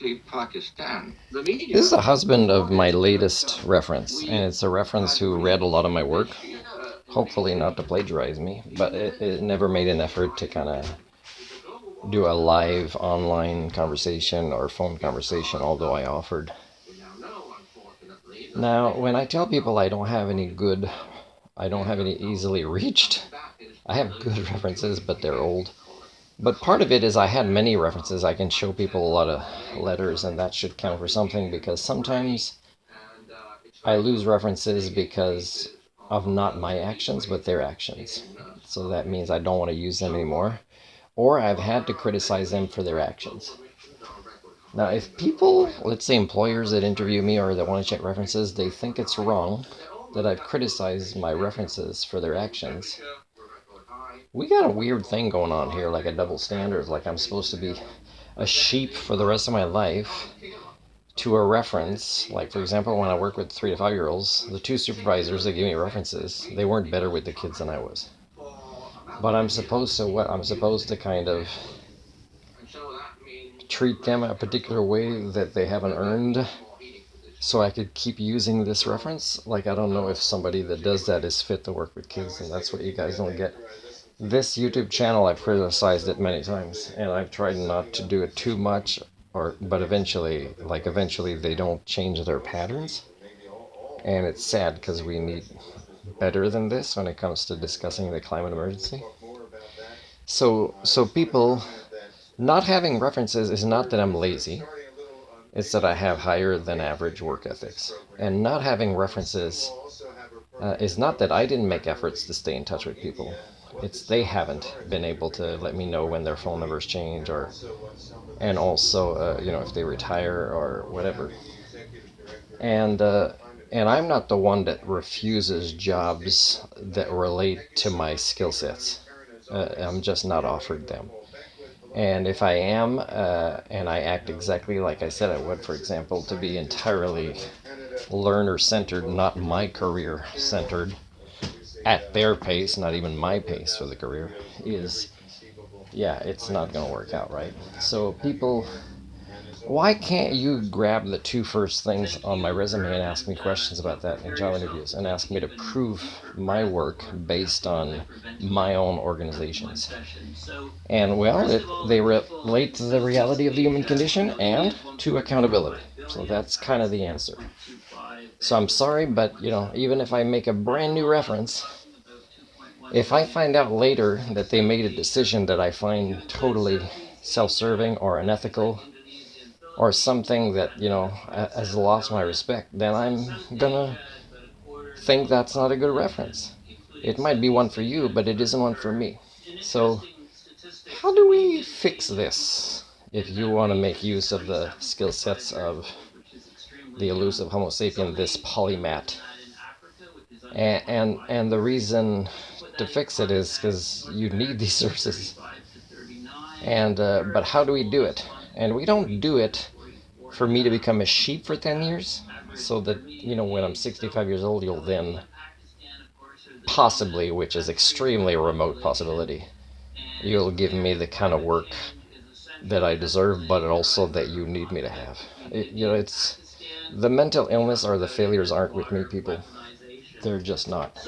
This is the husband of my latest reference, and it's a reference who read a lot of my work. Hopefully, not to plagiarize me, but it never made an effort to kind of do a live online conversation or phone conversation, although I offered. Now, when I tell people I don't have any easily reached, I have good references, but they're old. But part of it is I had many references. I can show people a lot of letters, and that should count for something because sometimes I lose references because of not my actions, but their actions. So that means I don't want to use them anymore, or I've had to criticize them for their actions. Now, if people, let's say employers that interview me or that want to check references, they think it's wrong that I've criticized my references for their actions, we got a weird thing going on here, like a double standard, like I'm supposed to be a sheep for the rest of my life to a reference. Like, for example, when I work with 3 to 5 year olds, the two supervisors that give me references, they weren't better with the kids than I was. But I'm supposed to what? I'm supposed to kind of treat them a particular way that they haven't earned so I could keep using this reference. Like, I don't know if somebody that does that is fit to work with kids, and that's what you guys don't get. This YouTube channel, I've criticized it many times, and I've tried not to do it too much, but eventually they don't change their patterns, and it's sad because we need better than this when it comes to discussing the climate emergency. So people not having references is not that I'm lazy. It's that I have higher than average work ethics. And not having references is not that I didn't make efforts to stay in touch with people. It's they haven't been able to let me know when their phone numbers change, or and also if they retire or whatever. And and I'm not the one that refuses jobs that relate to my skill sets. I'm just not offered them. And if I am, and I act exactly like I said I would, for example, to be entirely learner centered, not my career centered, at their pace, not even my pace for the career, is, yeah, it's not going to work out, right? So, people, why can't you grab the two first things on my resume and ask me questions about that in job interviews and ask me to prove my work based on my own organizations? And well, they relate to the reality of the human condition and to accountability. So that's kind of the answer. So I'm sorry, but even if I make a brand new reference, if I find out later that they made a decision that I find totally self-serving or unethical or something that, has lost my respect, then I'm gonna think that's not a good reference. It might be one for you, but it isn't one for me. So how do we fix this if you want to make use of the skill sets of the elusive Homo sapien, this polymath? And the reason to fix it is because you need these services. And but how do we do it? And we don't do it for me to become a sheep for 10 years so that when I'm 65 years old you'll then possibly, which is extremely a remote possibility, you'll give me the kind of work that I deserve, but also that you need me to have. It's the mental illness or the failures aren't with me, people. They're just not.